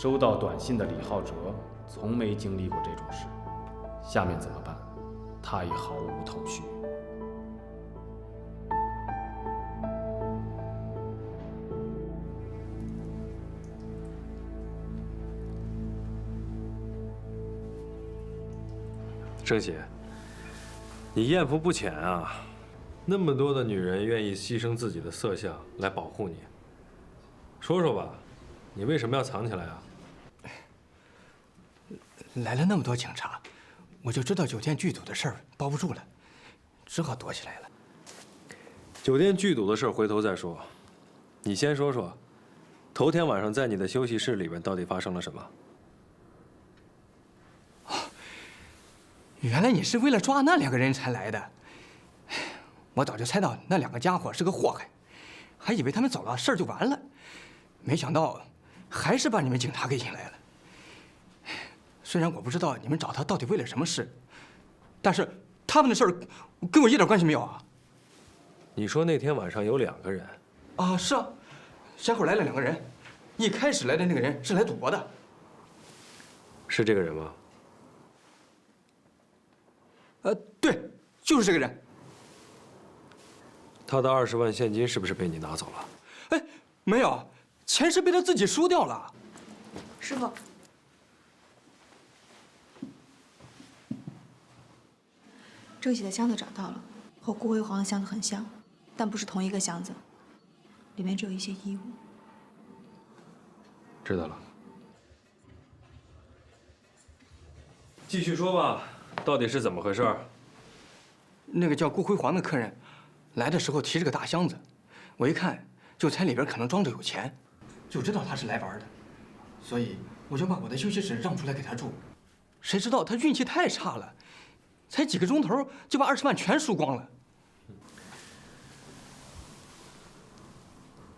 收到短信的李浩哲从没经历过这种事，下面怎么办，他也毫无头绪。郑喜，你艳福不浅啊，那么多的女人愿意牺牲自己的色相来保护你，说说吧，你为什么要藏起来啊？来了那么多警察，我就知道酒店剧组的事儿包不住了，只好躲起来了。酒店剧组的事回头再说，你先说说，头天晚上在你的休息室里面到底发生了什么？原来你是为了抓那2个人才来的，我早就猜到那2个家伙是个祸害，还以为他们走了事儿就完了，没想到还是把你们警察给引来了。虽然我不知道你们找他到底为了什么事，但是他们的事儿跟我一点关系没有啊。你说那天晚上有2个人？啊，是啊，先后来了2个人，一开始来的那个人是来赌博的。是这个人吗？对，就是这个人。他的20万现金是不是被你拿走了？哎，没有，钱是被他自己输掉了。师傅，郑喜的箱子找到了，和顾辉煌的箱子很像，但不是同一个箱子，里面只有一些衣物。知道了。继续说吧，到底是怎么回事？那个叫顾辉煌的客人，来的时候提着个大箱子，我一看就猜里边可能装着有钱，就知道他是来玩的，所以我就把我的休息室让出来给他住。谁知道他运气太差了，才几个钟头就把20万全输光了。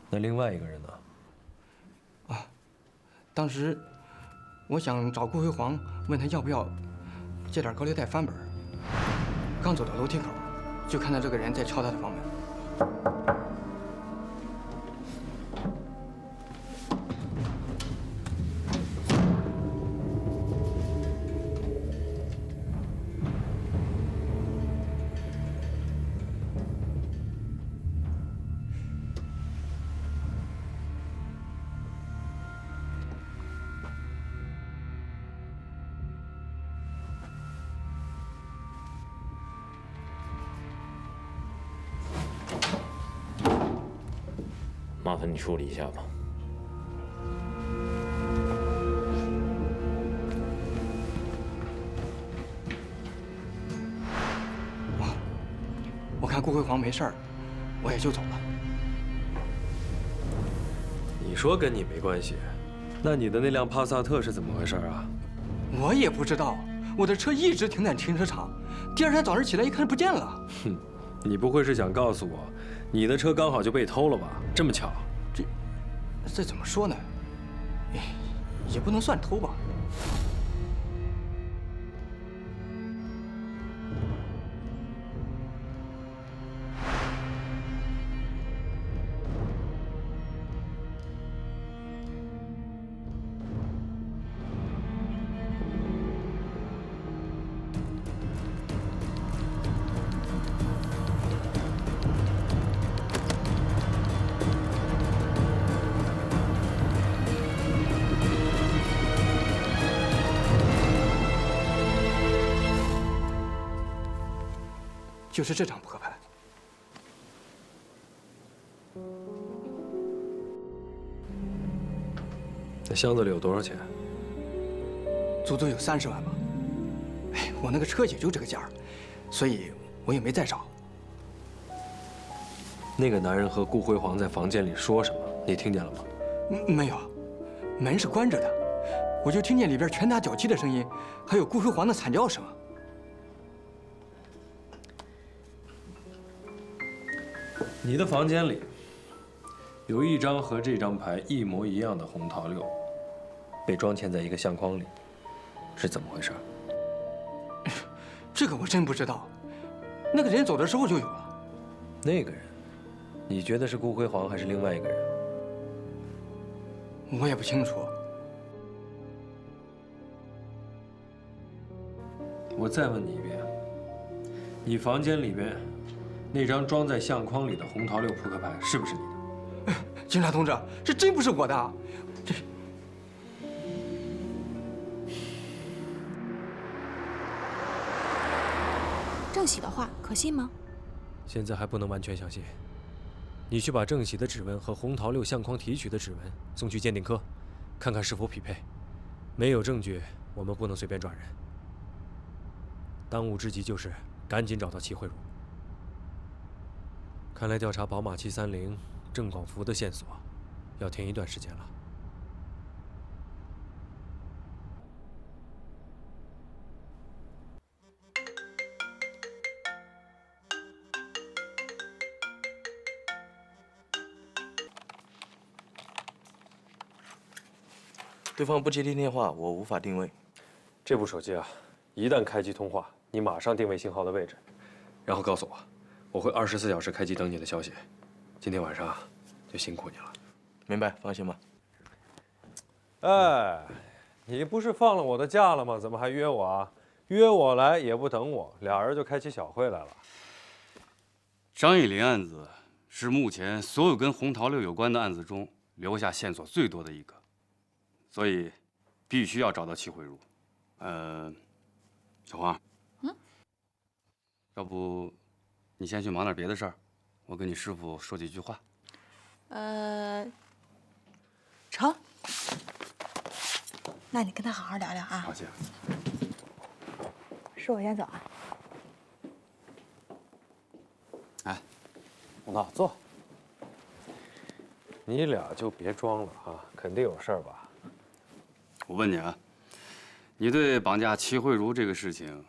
那另外一个人呢？当时我想找顾辉煌，问他要不要借点高利贷翻本。刚走到楼梯口，就看到这个人在敲他的房门。麻烦你处理一下吧。我看顾辉煌没事儿，我也就走了。你说跟你没关系，那你的那辆帕萨特是怎么回事啊？我也不知道，我的车一直停在停车场，第2天早上起来一看不见了。哼，你不会是想告诉我，你的车刚好就被偷了吧？这么巧？这怎么说呢？也不能算偷吧。就是这张扑克牌。那箱子里有多少钱？足足有30万吧。哎，我那个车也就这个价儿，所以我也没再找。那个男人和顾辉煌在房间里说什么？你听见了吗？没有，门是关着的，我就听见里边拳打脚踢的声音，还有顾辉煌的惨叫声。你的房间里有一张和这张牌一模一样的红桃六，被装嵌在一个相框里，是怎么回事？这个我真不知道，那个人走的时候就有了。那个人，你觉得是顾辉煌还是另外一个人？我也不清楚。我再问你一遍，你房间里边那张装在相框里的红桃六扑克牌是不是你的？警察同志，这真不是我的啊！这郑喜的话可信吗？现在还不能完全相信。你去把郑喜的指纹和红桃六相框提取的指纹送去鉴定科，看看是否匹配。没有证据，我们不能随便抓人。当务之急就是赶紧找到齐慧茹。看来调查宝马730郑广福的线索要停一段时间了。对方不接听电话，我无法定位。这部手机啊，一旦开机通话，你马上定位信号的位置，然后告诉我，我会24小时开机等你的消息。今天晚上就辛苦你了。明白，放心吧。哎，你不是放了我的假了吗？怎么还约我啊？约我来也不等我，俩人就开起小会来了。张艺林案子是目前所有跟红桃六有关的案子中留下线索最多的一个，所以必须要找到齐慧茹。小黄，要不你先去忙点别的事儿，我跟你师傅说几句话。成。那你跟他好好聊聊啊。好，姐。是我先走啊。哎，洪涛，坐。你俩就别装了啊，肯定有事儿吧？我问你啊，你对绑架齐慧茹这个事情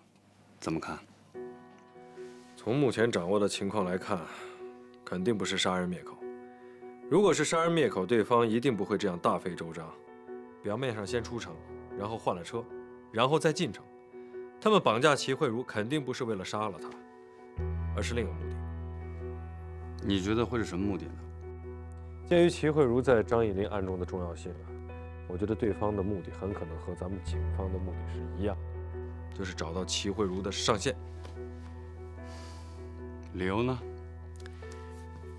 怎么看？从目前掌握的情况来看，肯定不是杀人灭口。如果是杀人灭口，对方一定不会这样大费周章，表面上先出城，然后换了车，然后再进城。他们绑架齐慧茹肯定不是为了杀了她，而是另有目的。你觉得会是什么目的呢？鉴于齐慧茹在张艺林案中的重要性，我觉得对方的目的很可能和咱们警方的目的是一样的，就是找到齐慧茹的上线。理由呢？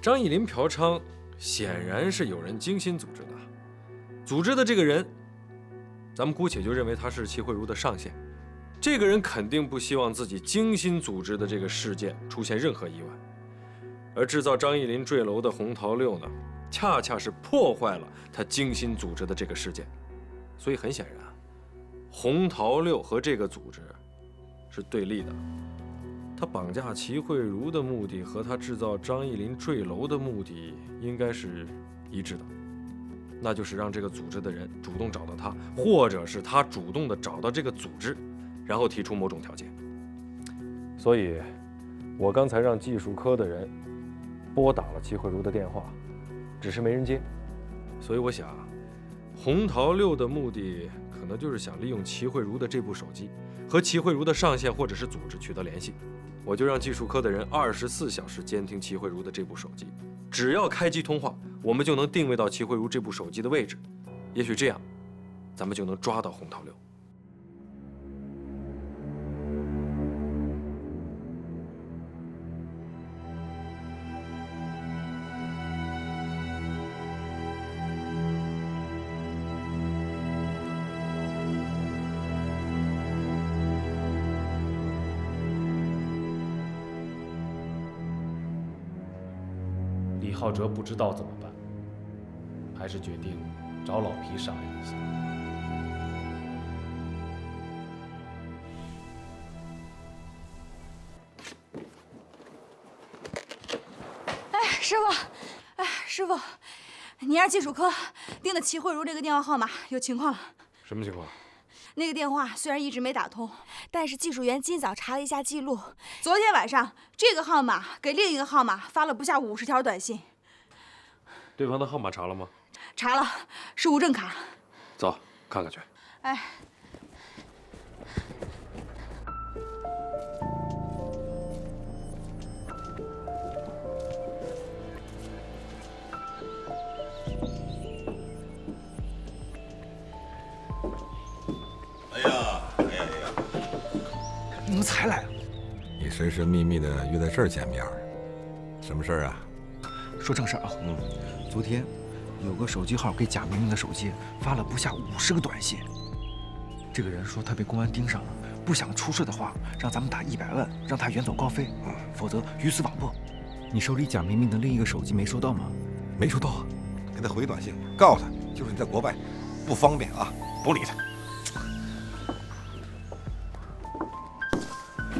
张艺林嫖娼显然是有人精心组织的，组织的这个人，咱们姑且就认为他是齐慧茹的上线。这个人肯定不希望自己精心组织的这个事件出现任何意外，而制造张艺林坠楼的红桃六呢，恰恰是破坏了他精心组织的这个事件。所以很显然，红桃六和这个组织是对立的。他绑架齐慧茹的目的和他制造张艺林坠楼的目的应该是一致的，那就是让这个组织的人主动找到他，或者是他主动的找到这个组织，然后提出某种条件。所以，我刚才让技术科的人拨打了齐慧茹的电话，只是没人接。所以我想，红桃六的目的可能就是想利用齐慧茹的这部手机和齐慧茹的上线或者是组织取得联系。我就让技术科的人24小时监听齐慧茹的这部手机，只要开机通话，我们就能定位到齐慧茹这部手机的位置。也许这样，咱们就能抓到红桃六。李浩哲不知道怎么办，还是决定找老皮商量一下。师傅，你让技术科盯的齐慧茹这个电话号码有情况了。什么情况？那个电话虽然一直没打通，但是技术员今早查了一下记录，昨天晚上这个号码给另一个号码发了不下50条短信。对方的号码查了吗？查了，是无证卡。走，看看去。哎。才来啊？你神神秘秘的约在这儿见面，什么事儿啊？说正事儿啊。昨天有个手机号给贾明明的手机发了不下50个短信。这个人说他被公安盯上了，不想出事的话，让咱们打100万，让他远走高飞，否则鱼死网破。你手里贾明明的另一个手机没收到吗？没收到，给他回短信，告诉他就是你在国外，不方便啊，不理他。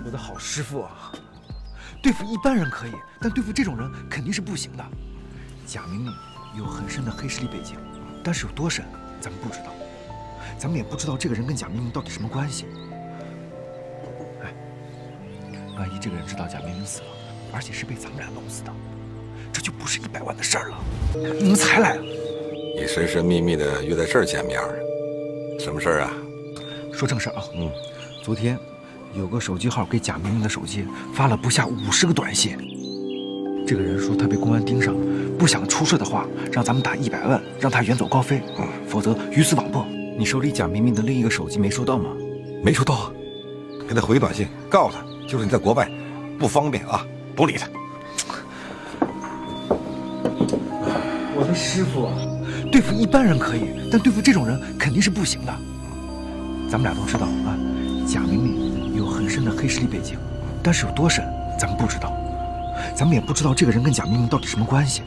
我的好师傅啊，对付一般人可以，但对付这种人肯定是不行的。贾明明有很深的黑势力背景，但是有多深，咱们不知道。咱们也不知道这个人跟贾明明到底什么关系。哎，万一这个人知道贾明明死了，而且是被咱们俩弄死的，这就不是100万的事儿了。你们才来啊？你神神秘秘的约在这儿见面，什么事儿啊？说正事儿啊。昨天有个手机号给贾明明的手机发了不下50个短信。这个人说他被公安盯上，不想出事的话，让咱们打100万，让他远走高飞，否则鱼死网破。你手里贾明明的另一个手机没收到吗？没收到啊，给他回短信，告诉他就是你在国外，不方便啊，不理他。我的师傅啊，对付一般人可以，但对付这种人肯定是不行的。咱们俩都知道啊，贾明明有很深的黑势力背景，但是有多深，咱们不知道。咱们也不知道这个人跟贾明明到底什么关系。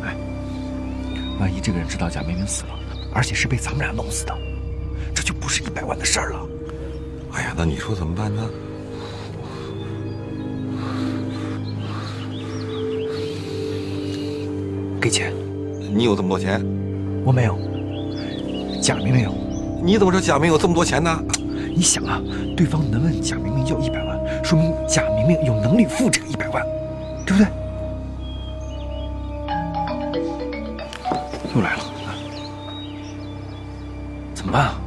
哎，万一这个人知道贾明明死了，而且是被咱们俩弄死的，这就不是100万的事儿了。哎呀，那你说怎么办呢？给钱。你有这么多钱？我没有。贾明明有。你怎么知道贾明有这么多钱呢？你想啊，对方能问贾明明要100万，说明贾明明有能力付这个100万，对不对？又来了，怎么办啊？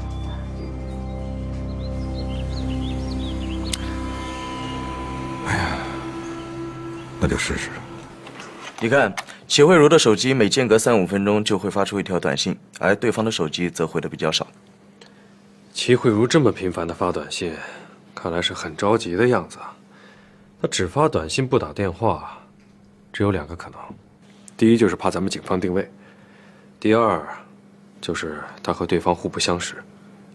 哎呀，那就试试。你看，齐慧茹的手机每间隔3、5分钟就会发出一条短信，而对方的手机则回的比较少。齐慧茹这么频繁的发短信，看来是很着急的样子。她只发短信不打电话，只有2个可能：第一就是怕咱们警方定位；第二就是她和对方互不相识，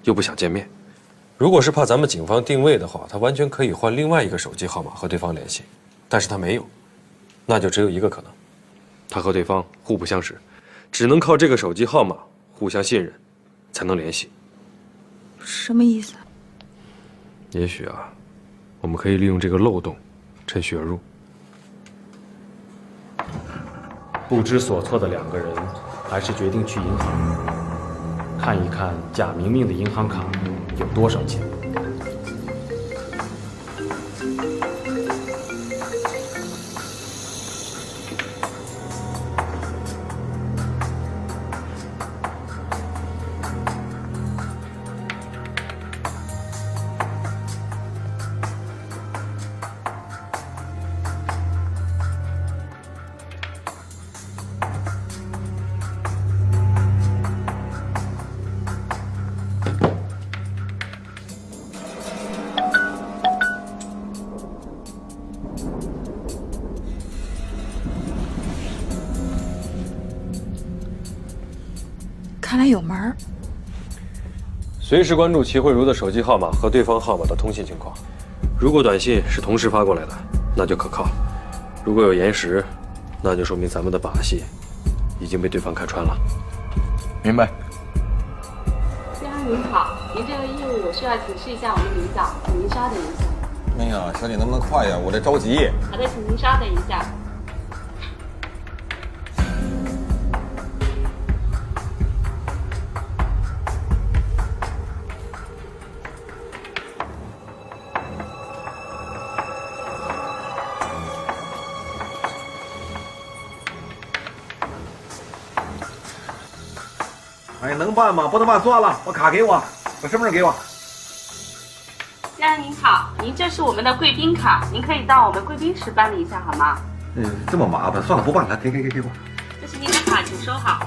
又不想见面。如果是怕咱们警方定位的话，她完全可以换另外一个手机号码和对方联系，但是她没有，那就只有一个可能：她和对方互不相识，只能靠这个手机号码互相信任，才能联系。什么意思？也许啊，我们可以利用这个漏洞，趁虚而入。不知所措的2个人，还是决定去银行看一看贾明明的银行卡有多少钱。看来有门儿。随时关注齐慧茹的手机号码和对方号码的通信情况。如果短信是同时发过来的，那就可靠；如果有延时，那就说明咱们的把戏已经被对方看穿了。明白。先生您好，您这个业务我需要请示一下我们领导，请您稍等一下。哎呀，小姐能不能快呀？我这着急。好的，请您稍等一下。哎，能办吗？不能办算了，把卡给我，把身份证给我。先生您好，您这是我们的贵宾卡，您可以到我们贵宾室办理一下好吗？这么麻烦，算了，不办了，给我。这是您的卡，请收好。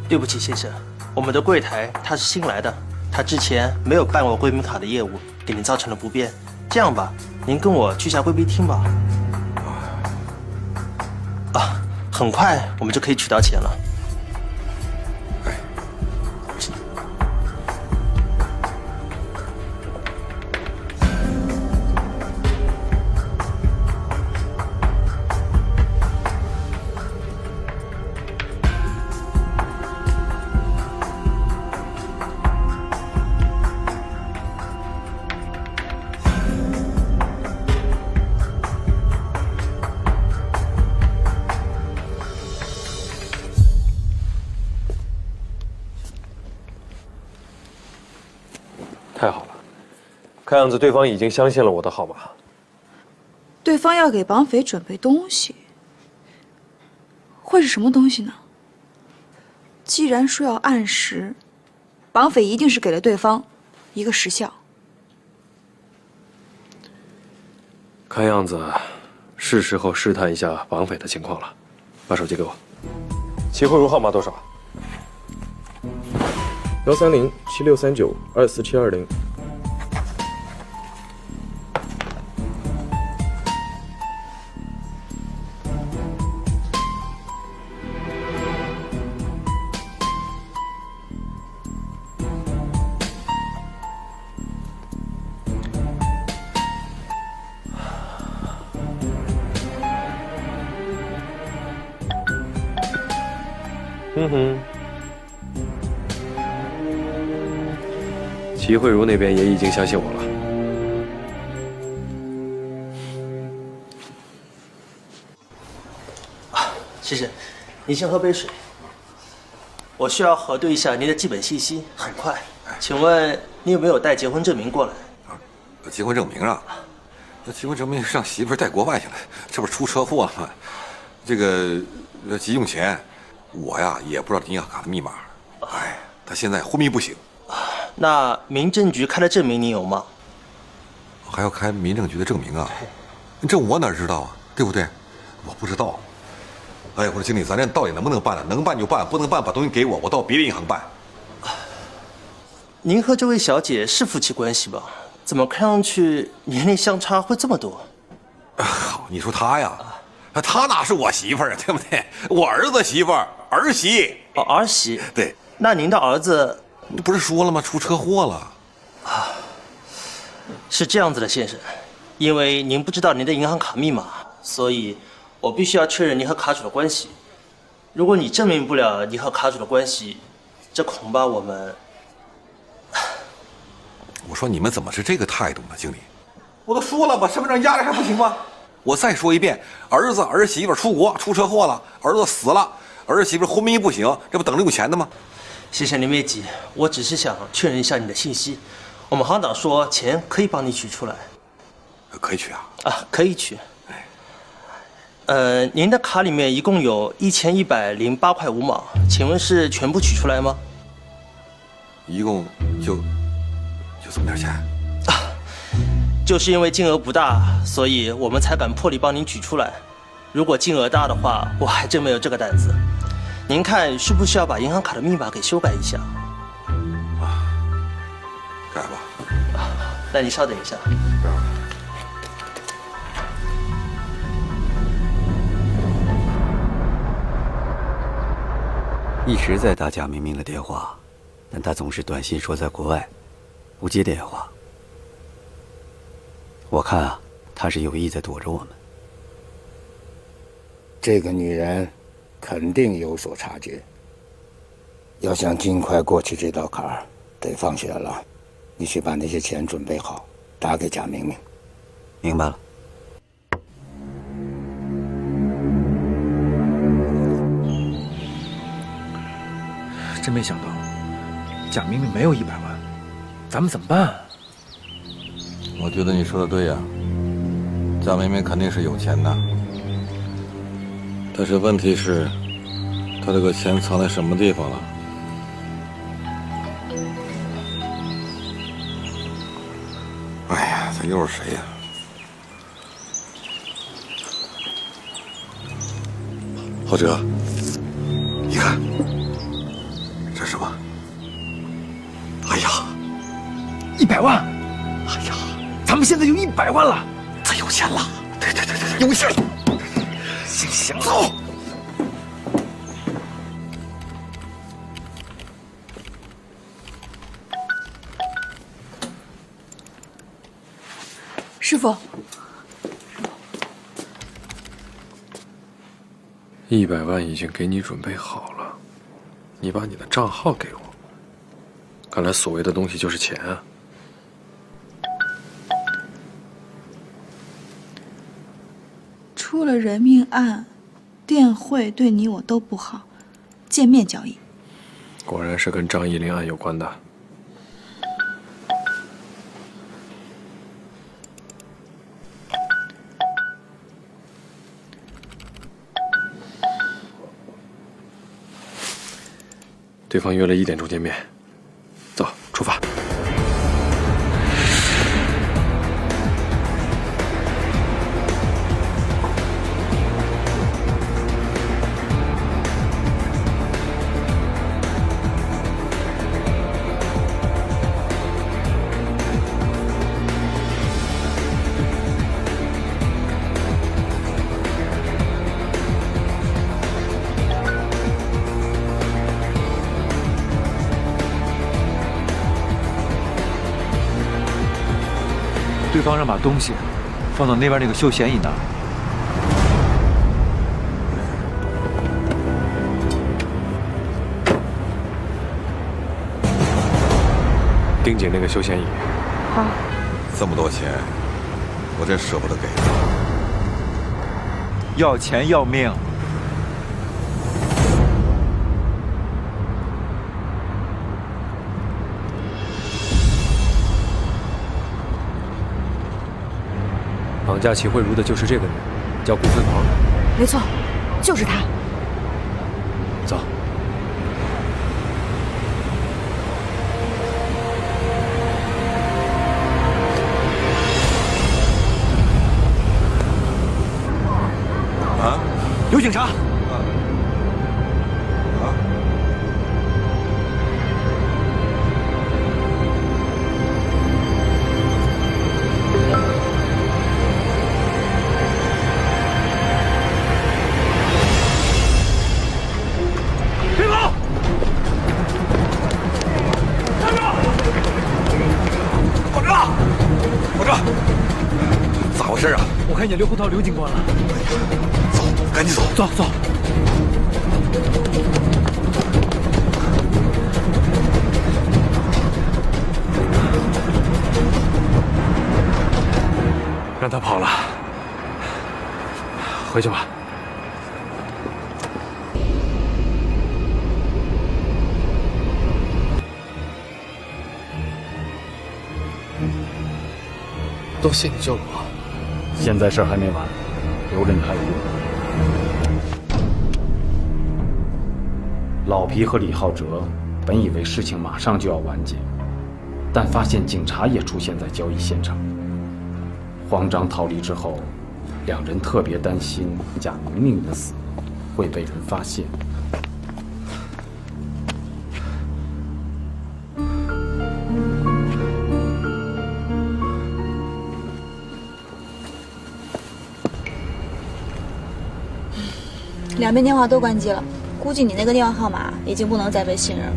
对不起，先生，我们的柜台他是新来的，他之前没有办过贵宾卡的业务，给您造成了不便。这样吧，您跟我去下贵宾厅吧。啊，很快我们就可以取到钱了。太好了，看样子对方已经相信了我的号码。对方要给绑匪准备东西，会是什么东西呢？既然说要按时，绑匪一定是给了对方一个时效。看样子是时候试探一下绑匪的情况了。把手机给我。齐慧茹号码多少1307639247720。齐慧茹那边也已经相信我了。谢谢，您先喝杯水。我需要核对一下您的基本信息，很快。请问你有没有带结婚证明过来？结婚证明啊？那结婚证明让媳妇儿带国外去了，这不是出车祸了吗？这个急用钱，我呀也不知道银行卡的密码。哎，他现在昏迷不醒。那民政局开的证明你有吗？还要开民政局的证明啊？这我哪知道啊？对不对？我不知道。哎呀，我说经理，咱这到底能不能办呢？能办就办，不能办把东西给我，我到别的银行办。您和这位小姐是夫妻关系吧？怎么看上去年龄相差会这么多？好，你说她呀，她哪是我媳妇儿啊，对不对？我儿子媳妇儿，儿媳。哦，儿媳。对。那您的儿子？你不是说了吗？出车祸了。啊，是这样子的，先生，因为您不知道您的银行卡密码，所以我必须要确认您和卡主的关系。如果你证明不了你和卡主的关系，这恐怕我们……我说你们怎么是这个态度呢，经理？我都说了，把身份证压着还不行吗？我再说一遍，儿子儿媳妇出国出车祸了，儿子死了，儿媳妇昏迷不醒，这不等着有钱的吗？先生，您别急，我只是想确认一下你的信息。我们行长说钱可以帮你取出来。可以取啊？啊，可以取。您的卡里面一共有1108块5毛，请问是全部取出来吗？一共就这么点钱？啊，就是因为金额不大，所以我们才敢破例帮您取出来。如果金额大的话，我还真没有这个胆子。您看需不需要把银行卡的密码给修改一下？改吧。那你稍等一下。一直在打贾明明的电话，但他总是短信说在国外，不接电话。我看啊，他是有意在躲着我们。这个女人肯定有所察觉。要想尽快过去这道坎儿，得放学了。你去把那些钱准备好，打给贾明明。明白了。真没想到，贾明明没有100万，咱们怎么办啊？我觉得你说的对呀，贾明明肯定是有钱的，但是问题是，他这个钱藏在什么地方了？哎呀，这又是谁呀？浩哲，你看。这是什么？哎呀，100万！哎呀，们现在有100万了，他有钱了。对，有钱。行，走。师傅，100万已经给你准备好了，你把你的账号给我。看来所谓的东西就是钱啊。出了人命案，电汇对你我都不好，见面交易。果然是跟张义林案有关的。对方约了1点钟见面，走，出发。对方让把东西放到那边那个休闲椅那儿。盯紧那个休闲椅。好。这么多钱，我真舍不得给。要钱要命。绑架齐慧茹的就是这个人，叫顾辉煌。没错，就是他。走。啊！有警察！咋回事啊？我看见刘洪涛刘警官了。走，赶紧走。走。让他跑了，回去吧。多谢你救了我。现在事儿还没完，留着你还有用。老皮和李浩哲本以为事情马上就要完结，但发现警察也出现在交易现场。慌张逃离之后，两人特别担心贾明明的死会被人发现。两边电话都关机了，估计你那个电话号码已经不能再被信任了。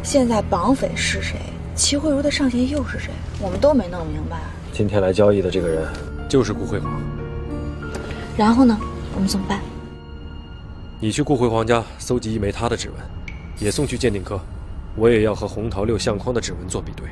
现在绑匪是谁？齐慧茹的上线又是谁？我们都没弄明白。今天来交易的这个人就是顾辉煌。然后呢？我们怎么办？你去顾辉煌家搜集1枚他的指纹，也送去鉴定科。我也要和红桃6相框的指纹做比对。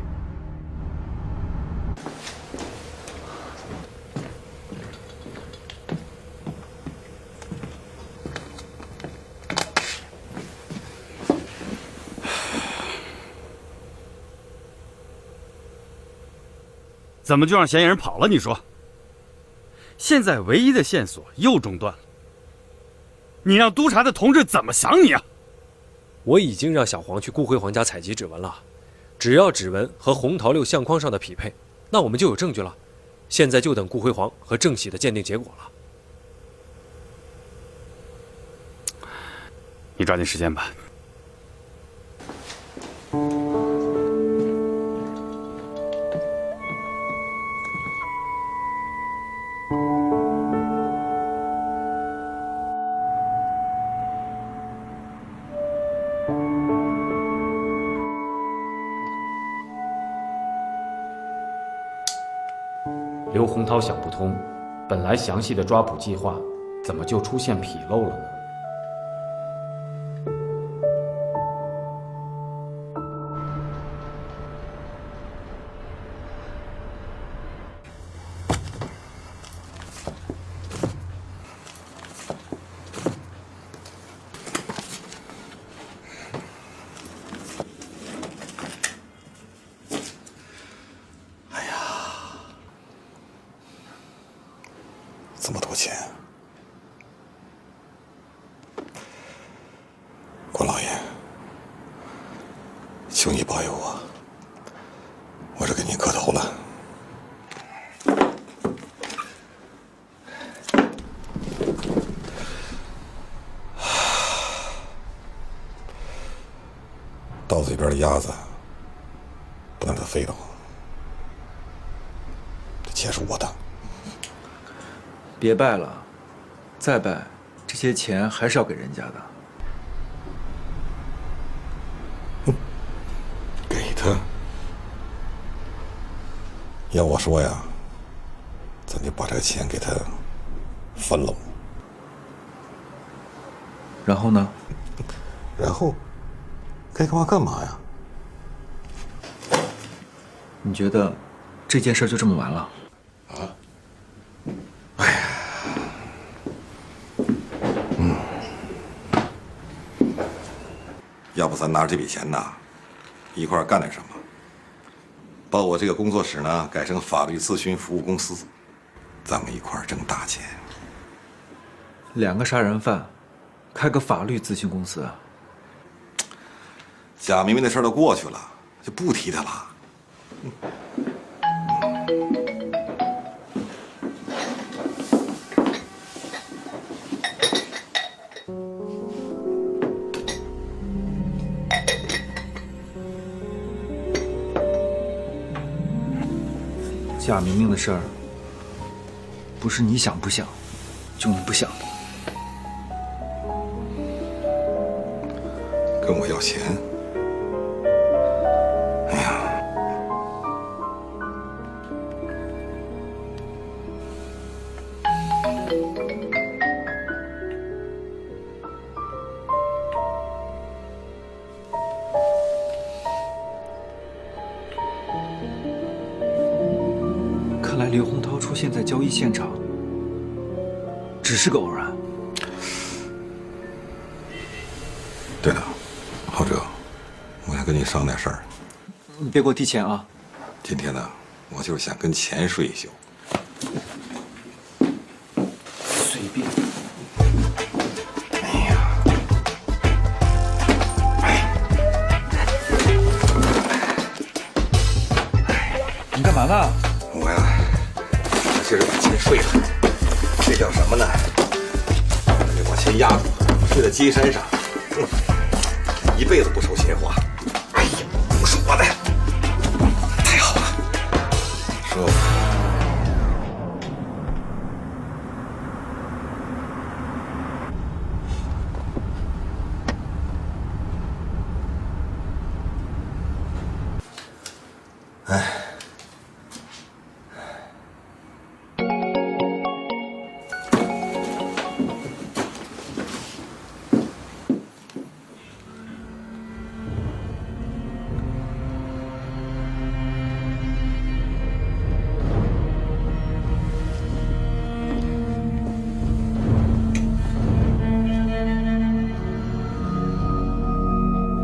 怎么就让嫌疑人跑了？你说，现在唯一的线索又中断了，你让督察的同志怎么想你啊？我已经让小黄去顾辉煌家采集指纹了，只要指纹和红桃6相框上的匹配，那我们就有证据了。现在就等顾辉煌和郑喜的鉴定结果了。你抓紧时间吧。刘洪涛想不通，本来详细的抓捕计划怎么就出现纰漏了呢？这么多钱，郭老爷，求你保佑我，我这给您磕头了。刀子里边的鸭子，不能让它飞了。这钱是我的。别拜了，再拜，这些钱还是要给人家的。给他？要我说呀，咱就把这个钱给他分了。然后呢？然后该干嘛干嘛呀？你觉得这件事就这么完了？啊？要不咱拿着这笔钱呐，一块儿干点什么？把我这个工作室呢改成法律咨询服务公司，咱们一块儿挣大钱。两个杀人犯，开个法律咨询公司啊？贾明明的事儿都过去了，就不提他了。贾明明的事儿，不是你想不想，就能不想的。跟我要钱？哎呀！看来刘洪涛出现在交易现场，只是个偶然。对了，浩哲，我想跟你商量点事儿。你别给我提钱啊！今天呢，我就是想跟钱睡一宿。随便。你干嘛呢？我呀，今儿把钱睡了，这叫什么呢？就把钱压住，睡在金山上，一辈子不说闲话。哎呀，不是我的，太好了，舒服。哎。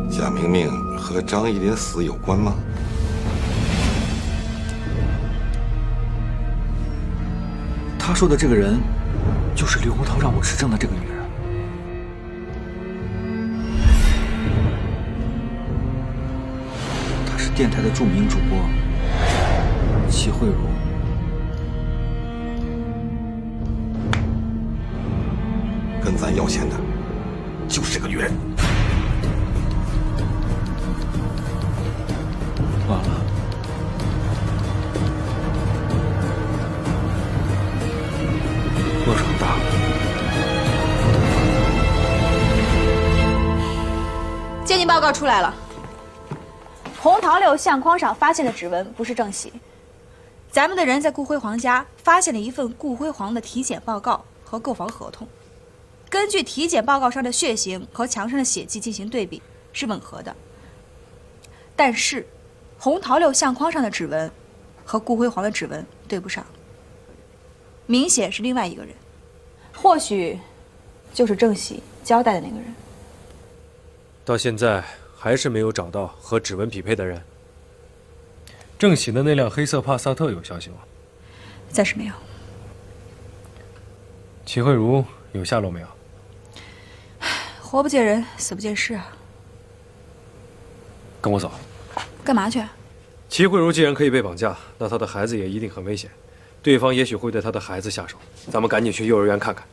贾明明和张一林死有关吗？他说的这个人，就是刘洪涛让我指证的这个女人。她是电台的著名主播齐慧茹。跟咱要钱的，就是这个女人。完了。落场大了。鉴定报告出来了，红桃六相框上发现的指纹不是郑喜，咱们的人在顾辉煌家发现了一份顾辉煌的体检报告和购房合同。根据体检报告上的血型和墙上的血迹进行对比，是吻合的。但是，红桃六相框上的指纹和顾辉煌的指纹对不上，明显是另外一个人，或许就是郑喜交代的那个人。到现在还是没有找到和指纹匹配的人。郑喜的那辆黑色帕萨特有消息吗？暂时没有。齐慧茹有下落没有？活不见人，死不见尸啊！跟我走。干嘛去？齐慧茹既然可以被绑架，那她的孩子也一定很危险，对方也许会对她的孩子下手。咱们赶紧去幼儿园看看。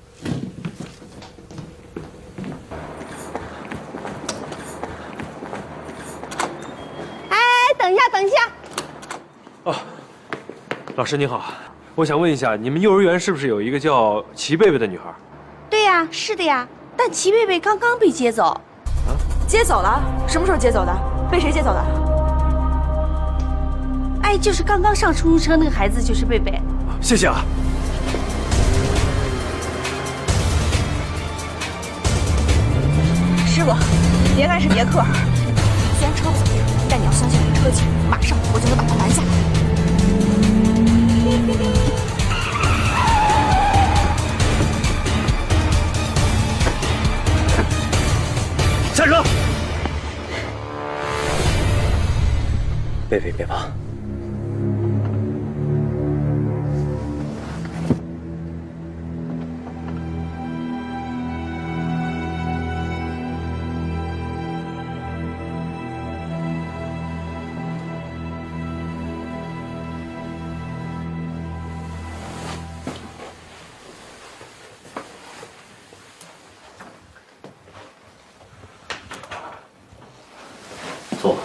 哎，等一下，等一下！哦，老师您好，我想问一下，你们幼儿园是不是有一个叫齐贝贝的女孩？对呀，是的呀。但齐贝贝刚刚被接走。啊？接走了？什么时候接走的？被谁接走的？哎，就是刚刚上出租车那个孩子，就是贝贝。谢谢啊。师傅，别干是别克。虽然车不怎么样，但你要相信我的车技，马上我就能把他拦下来。下车！贝贝，别怕。坐。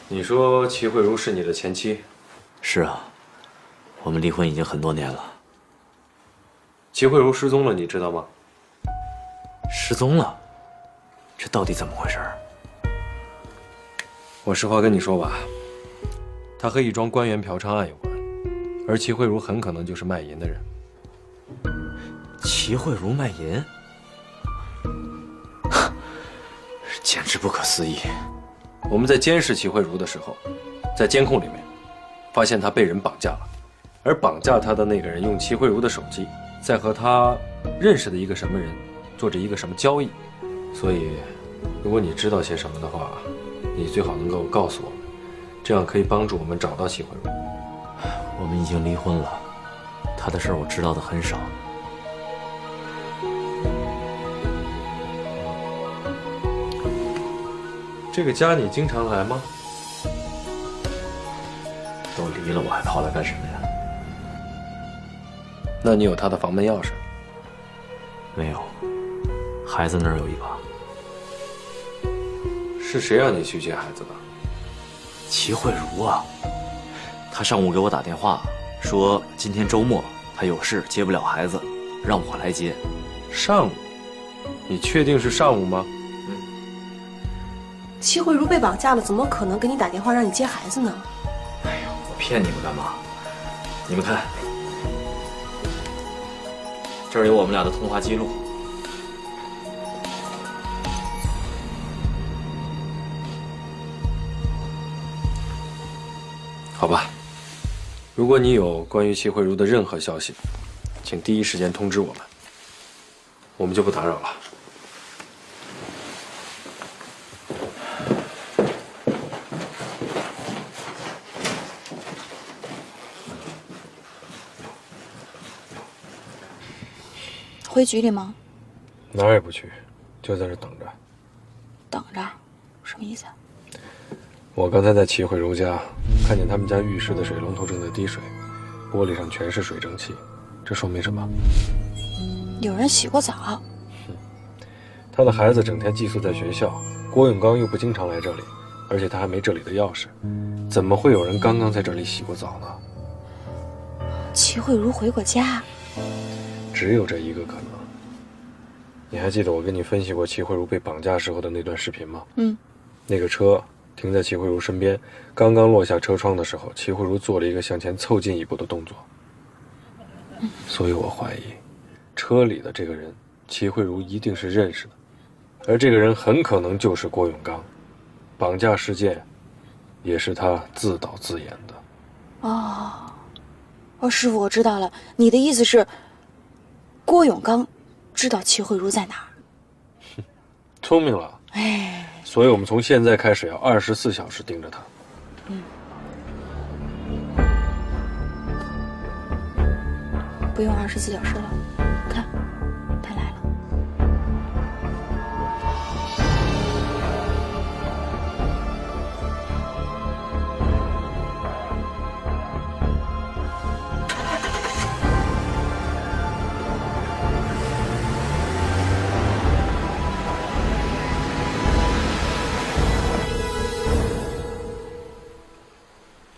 你说齐慧茹是你的前妻？是啊，我们离婚已经很多年了。齐慧茹失踪了，你知道吗？失踪了？这到底怎么回事？我实话跟你说吧，她和一桩官员嫖娼案有关，而齐慧茹很可能就是卖淫的人。齐慧茹卖淫？简直不可思议！我们在监视齐慧茹的时候，在监控里面发现她被人绑架了，而绑架她的那个人用齐慧茹的手机，在和她认识的一个什么人做着一个什么交易。所以，如果你知道些什么的话，你最好能够告诉我们，这样可以帮助我们找到齐慧茹。我们已经离婚了，她的事儿我知道的很少。这个家你经常来吗？都离了，我还跑来干什么呀？那你有她的房门钥匙？没有，孩子那儿有一把。是谁让你去接孩子的？齐慧茹啊，她上午给我打电话，说今天周末她有事接不了孩子，让我来接。上午？你确定是上午吗？齐慧茹被绑架了，怎么可能给你打电话让你接孩子呢？哎呦，我骗你们干嘛？你们看，这儿有我们俩的通话记录。好吧，如果你有关于齐慧茹的任何消息，请第一时间通知我们，我们就不打扰了。回局里吗？哪儿也不去，就在这等着。等着？什么意思？我刚才在齐慧茹家看见他们家浴室的水龙头正在滴水，玻璃上全是水蒸气，这说明什么？有人洗过澡。他的孩子整天寄宿在学校，郭永刚又不经常来这里，而且他还没这里的钥匙，怎么会有人刚刚在这里洗过澡呢？齐慧茹回过家。只有这一个可能。你还记得我跟你分析过齐慧茹被绑架时候的那段视频吗？嗯，那个车停在齐慧茹身边，刚刚落下车窗的时候，齐慧茹做了一个向前凑近一步的动作。所以我怀疑，车里的这个人，齐慧茹一定是认识的，而这个人很可能就是郭永刚。绑架事件，也是他自导自演的。哦，师傅，我知道了，你的意思是，郭永刚知道齐慧茹在哪儿？聪明了。哎，所以我们从现在开始要24小时盯着他。不用24小时了，看，他来了。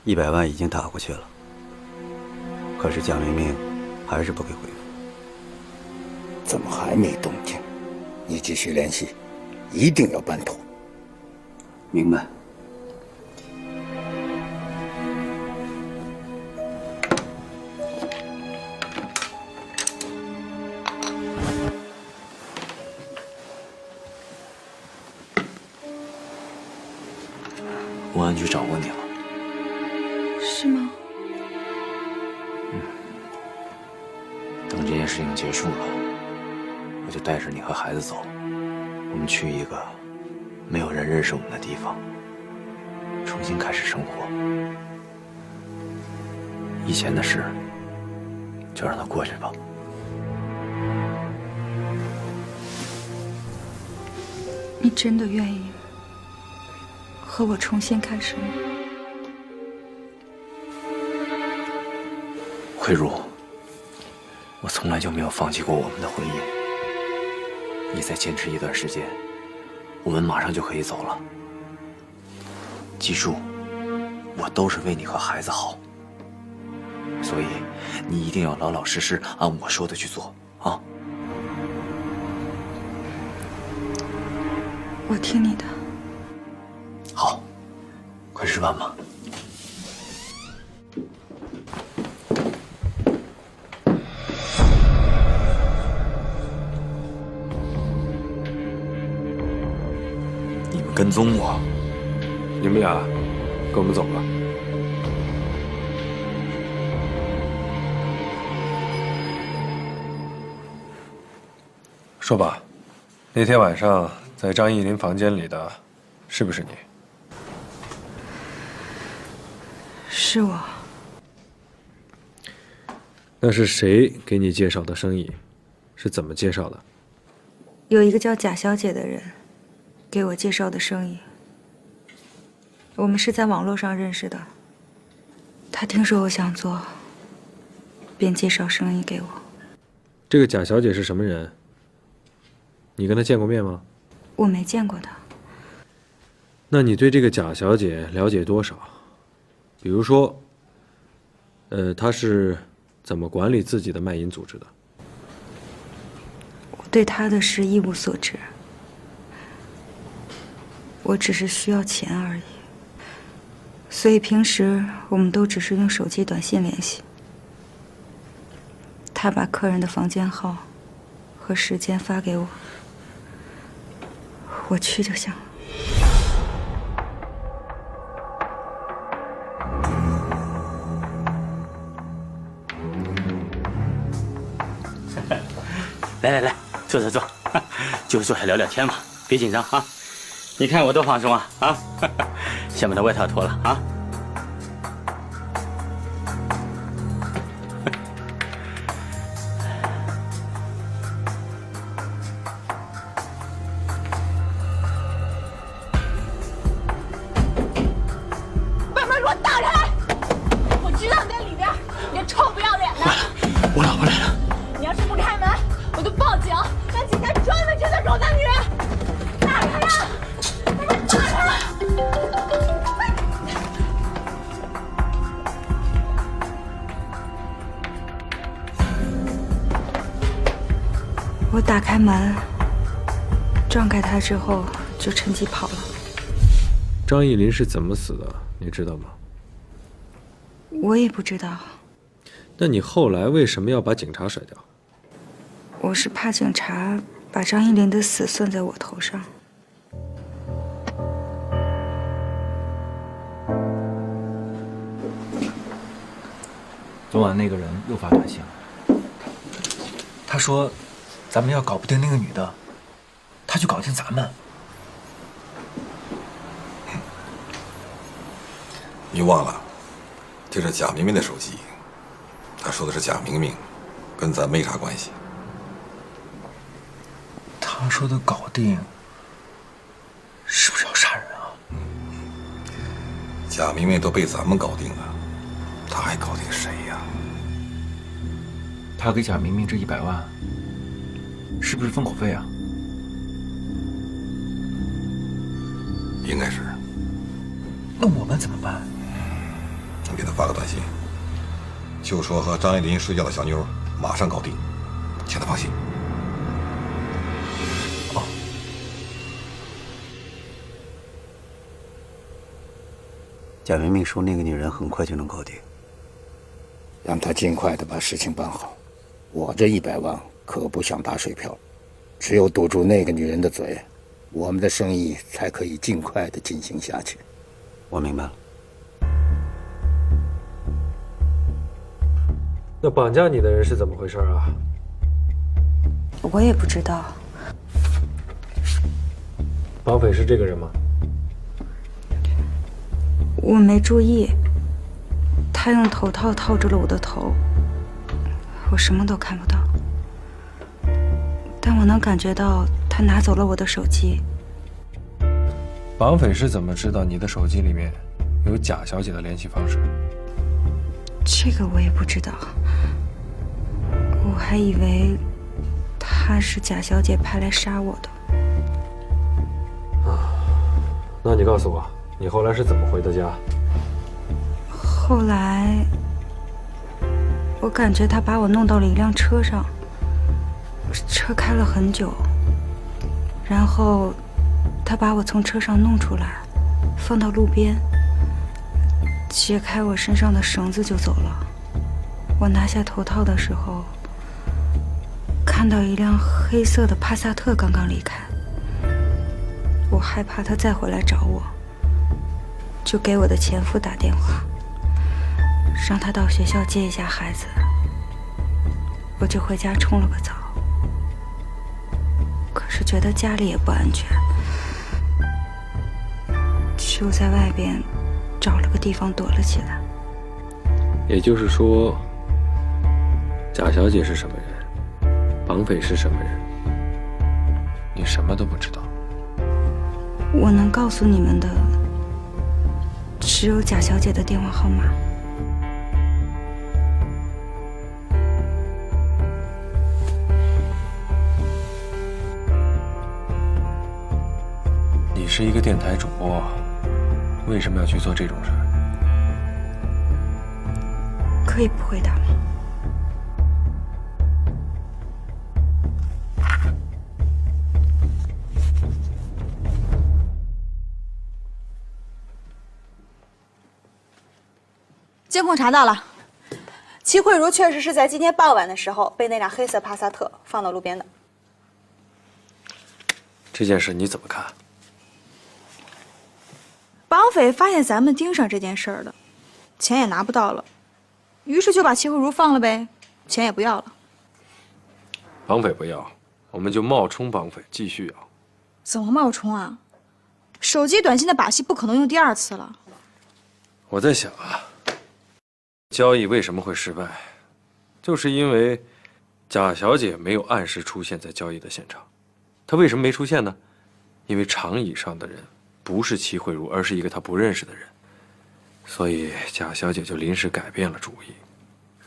100万已经打过去了，可是蒋明明还是不给回复。怎么还没动静？你继续联系，一定要办妥。明白。公安局找过你了。是吗？等这件事情结束了，我就带着你和孩子走，我们去一个没有人认识我们的地方，重新开始生活。以前的事就让它过去吧。你真的愿意和我重新开始吗？慧茹，我从来就没有放弃过我们的婚姻。你再坚持一段时间，我们马上就可以走了。记住，我都是为你和孩子好，所以你一定要老老实实按我说的去做啊！我听你的。好，快吃饭吧。跟踪我，你们俩跟我们走吧。说吧，那天晚上在张艺林房间里的，是不是你？是我。那是谁给你介绍的生意？是怎么介绍的？有一个叫贾小姐的人给我介绍的生意，我们是在网络上认识的。他听说我想做，便介绍生意给我。这个贾小姐是什么人？你跟她见过面吗？我没见过她。那你对这个贾小姐了解多少？比如说，她是怎么管理自己的卖淫组织的？我对她的事一无所知。我只是需要钱而已，所以平时我们都只是用手机短信联系。他把客人的房间号和时间发给我，我去就行了。来来来，坐坐坐，就坐下聊聊天嘛，别紧张啊。你看我多放松啊！啊，先把那外套脱了啊。把门给我打开！我知道你在里边，你这臭不要脸的！我老婆来了。你要是不开门，我就报警，让警察专门治这狗男女！打开呀！我打开门，撞开他之后，就趁机跑了。张义林是怎么死的？你知道吗？我也不知道。那你后来为什么要把警察甩掉？我是怕警察把张义林的死算在我头上。昨晚那个人又发短信了，他说咱们要搞不定那个女的，他就搞定咱们。你忘了，这是贾明明的手机，他说的是贾明明，跟咱没啥关系。他说的搞定，是不是要杀人啊？贾明明都被咱们搞定了，他还搞定谁呀？他给贾明明这100万，是不是封口费啊？应该是。那我们怎么办？你给他发个短信，就说和张义林睡觉的小妞马上搞定，请他放心。哦。贾明明说那个女人很快就能搞定，让他尽快的把事情办好。我这100万可不想打水漂，只有堵住那个女人的嘴，我们的生意才可以尽快的进行下去。我明白了。那绑架你的人是怎么回事啊？我也不知道。绑匪是这个人吗？我没注意，他用头套套住了我的头，我什么都看不到。但我能感觉到他拿走了我的手机。绑匪是怎么知道你的手机里面有贾小姐的联系方式？这个我也不知道，我还以为他是贾小姐派来杀我的。那你告诉我，你后来是怎么回的家？后来，我感觉他把我弄到了一辆车上，车开了很久，然后他把我从车上弄出来，放到路边，解开我身上的绳子就走了。我拿下头套的时候，看到一辆黑色的帕萨特刚刚离开，我害怕他再回来找我，就给我的前夫打电话，让他到学校接一下孩子。我就回家冲了个澡，可是觉得家里也不安全，就在外边找了个地方躲了起来。也就是说，贾小姐是什么人，绑匪是什么人，你什么都不知道。我能告诉你们的只有贾小姐的电话号码。你是一个电台主播，为什么要去做这种事儿？可以不回答吗？监控查到了，齐慧茹确实是在今天傍晚的时候被那辆黑色帕萨特放到路边的。这件事你怎么看？绑匪发现咱们盯上这件事儿了，钱也拿不到了，于是就把齐慧茹放了呗，钱也不要了。绑匪不要，我们就冒充绑匪继续要。怎么冒充啊？手机短信的把戏不可能用第二次了。我在想啊，交易为什么会失败，就是因为贾小姐没有按时出现在交易的现场。她为什么没出现呢？因为长椅上的人不是齐慧茹，而是一个她不认识的人，所以贾小姐就临时改变了主意。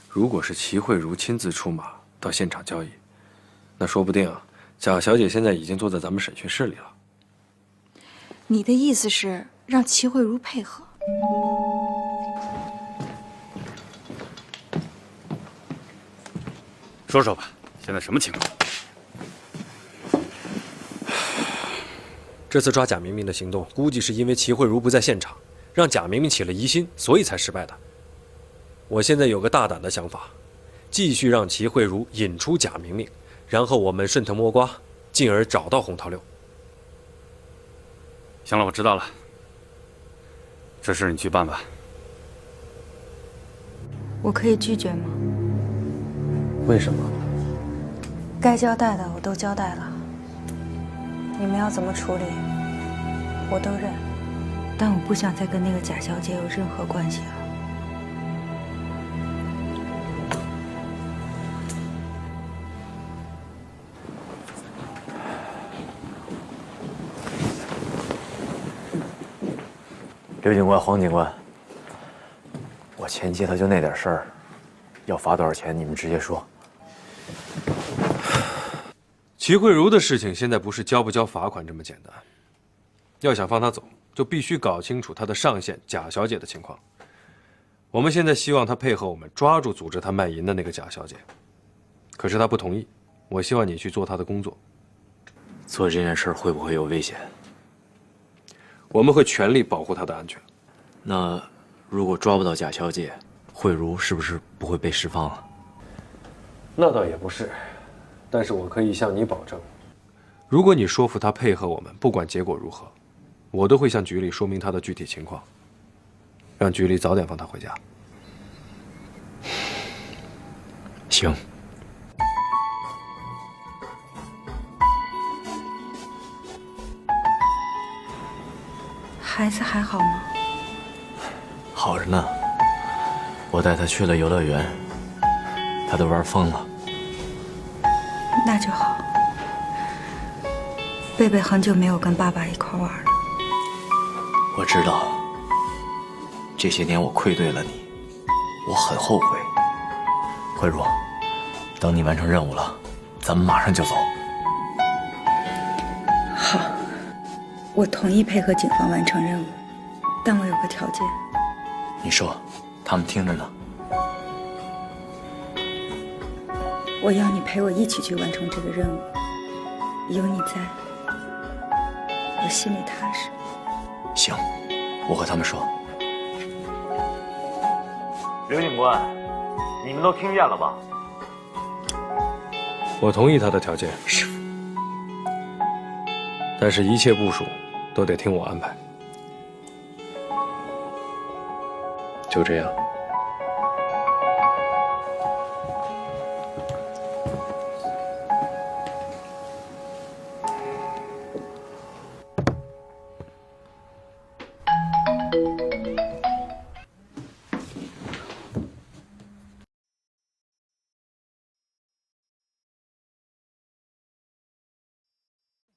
如果是齐慧茹亲自出马到现场交易，那说不定贾小姐现在已经坐在咱们审讯室里了。你的意思是让齐慧茹配合？说说吧，现在什么情况？这次抓贾明明的行动，估计是因为齐慧茹不在现场，让贾明明起了疑心，所以才失败的。我现在有个大胆的想法，继续让齐慧茹引出贾明明，然后我们顺藤摸瓜，进而找到洪涛六。行了，我知道了。这事你去办吧。我可以拒绝吗？为什么？该交代的我都交代了，你们要怎么处理，我都认。但我不想再跟那个贾小姐有任何关系了。刘警官、黄警官，我前妻她就那点事儿，要罚多少钱你们直接说。齐慧茹的事情现在不是交不交罚款这么简单，要想放她走，就必须搞清楚她的上线贾小姐的情况。我们现在希望她配合我们抓住组织她卖淫的那个贾小姐，可是她不同意。我希望你去做她的工作。做这件事会不会有危险？我们会全力保护她的安全。那如果抓不到贾小姐，慧茹是不是不会被释放了？那倒也不是，但是我可以向你保证，如果你说服她配合我们，不管结果如何，我都会向局里说明她的具体情况，让局里早点放她回家。行。孩子还好吗？好着呢，我带他去了游乐园，他都玩疯了。那就好。贝贝很久没有跟爸爸一块玩了。我知道，这些年我愧对了你，我很后悔。慧茹，等你完成任务了，咱们马上就走。好。我同意配合警方完成任务，但我有个条件。你说，他们听着呢。我要你陪我一起去完成这个任务，有你在，我心里踏实。行，我和他们说。刘警官，你们都听见了吧？我同意他的条件。是。但是，一切部署都得听我安排。就这样。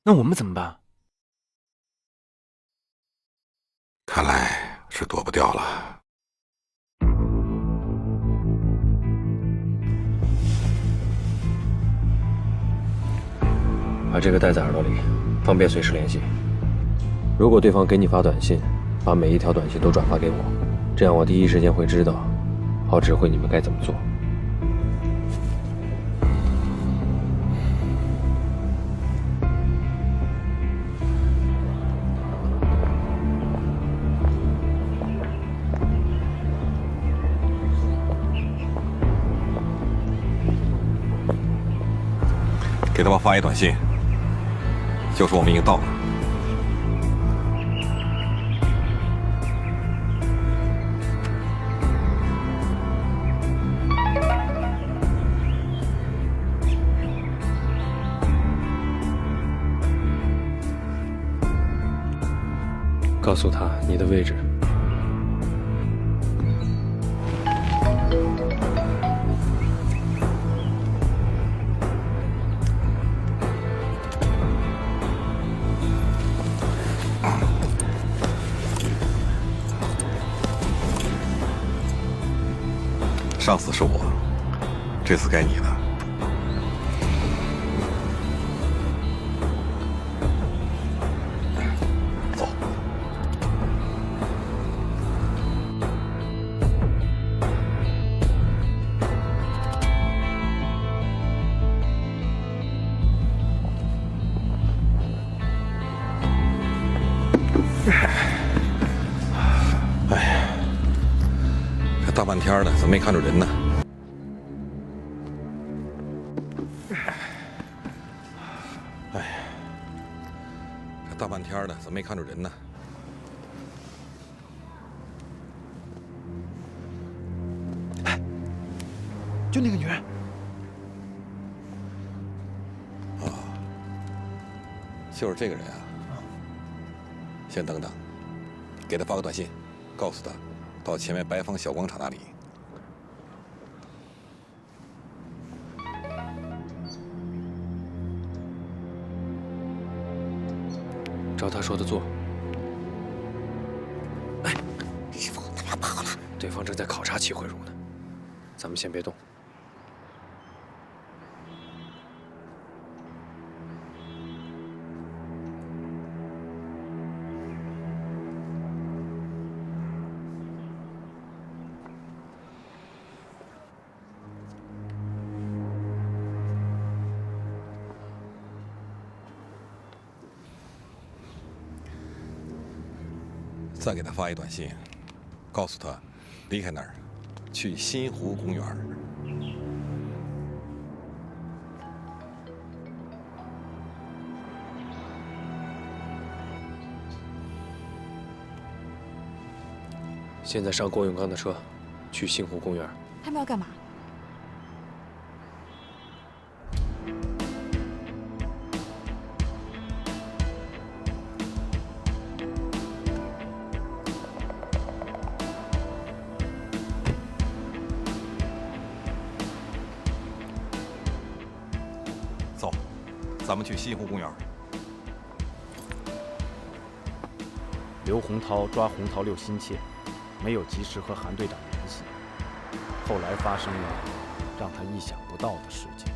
那我们怎么办？看来是躲不掉了。把这个戴在耳朵里，方便随时联系。如果对方给你发短信，把每一条短信都转发给我，这样我第一时间会知道，好指挥你们该怎么做。给他们发一短信，就说我们已经到了。告诉他你的位置。上次是我，这次该你了。走。哎呀，这大半天的，怎么没看着人呢？哎呀，这大半天的，怎么没看着人呢？就那个女人。哦，就是这个人啊。先等等，给他发个短信，告诉他到前面白坊小广场那里。照他说的做。哎，师傅，他们要跑了。对方正在考察齐慧茹呢，咱们先别动。再给他发一短信，告诉他离开那儿，去新湖公园。现在上郭永刚的车，去新湖公园。他们要干嘛？走，咱们去新湖公园。刘洪涛抓洪桃六心切，没有及时和韩队长联系，后来发生了让他意想不到的事情。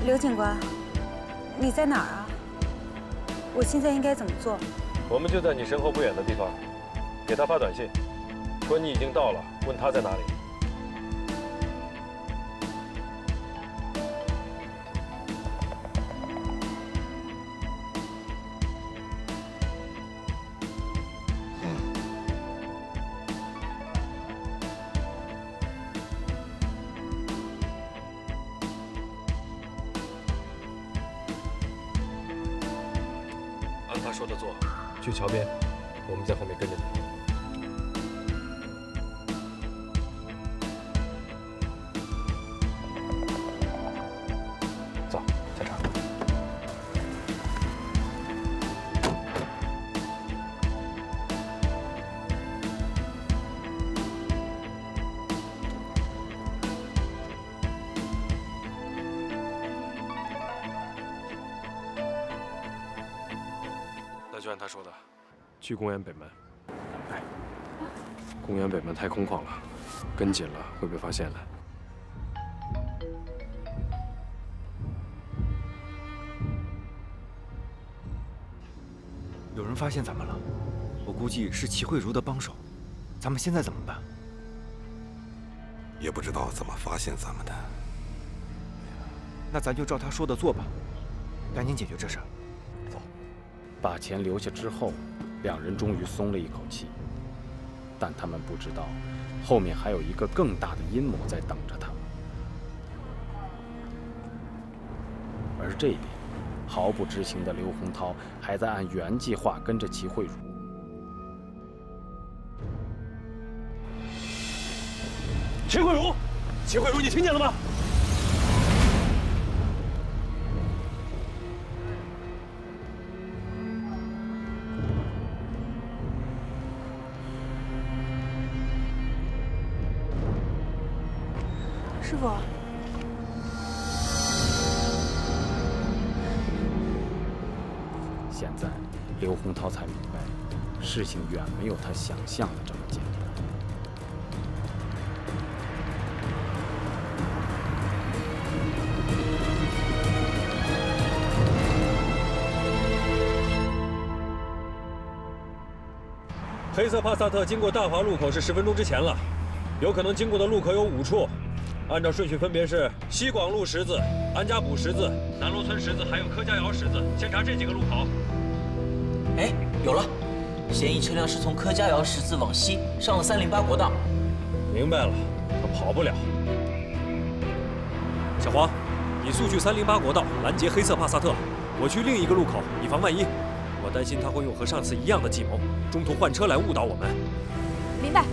刘警官，你在哪儿啊？我现在应该怎么做？我们就在你身后不远的地方，给他发短信，说你已经到了，问他在哪里。按他说的做，去桥边，我们在后面跟着你。走，在这儿。那就按他说的，去公园北门。哎，公园北门太空旷了，跟紧了会被发现的。有人发现咱们了，我估计是齐慧茹的帮手。咱们现在怎么办？也不知道怎么发现咱们的。那咱就照他说的做吧，赶紧解决这事儿。走，把钱留下之后，两人终于松了一口气。但他们不知道，后面还有一个更大的阴谋在等着他们。而这边，毫不知情的刘洪涛还在按原计划跟着齐慧茹。齐慧茹，齐慧茹，你听见了吗？师傅，现在，刘洪涛才明白，事情远没有他想象的这么简单。黑色帕萨特经过大华路口是10分钟之前了，有可能经过的路口有5处，按照顺序分别是西广路10字、安家堡10字、南楼村10字，还有柯家窑10字。先查这几个路口。哎，有了，嫌疑车辆是从柯家窑10字往西上了308国道。明白了，他跑不了。小黄，你速去308国道拦截黑色帕萨特，我去另一个路口，以防万一。我担心他会用和上次一样的计谋，中途换车来误导我们。明白。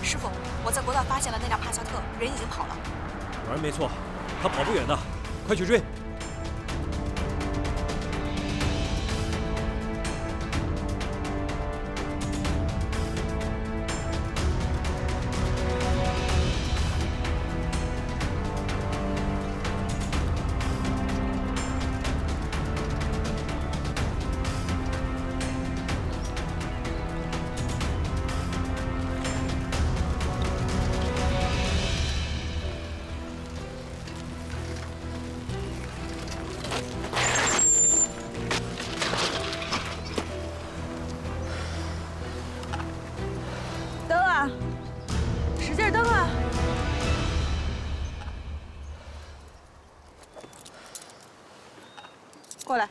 师傅，我在国道发现了那辆帕萨特，人已经跑了。果然没错，他跑不远的，快去追！蹬啊，使劲蹬啊！过来。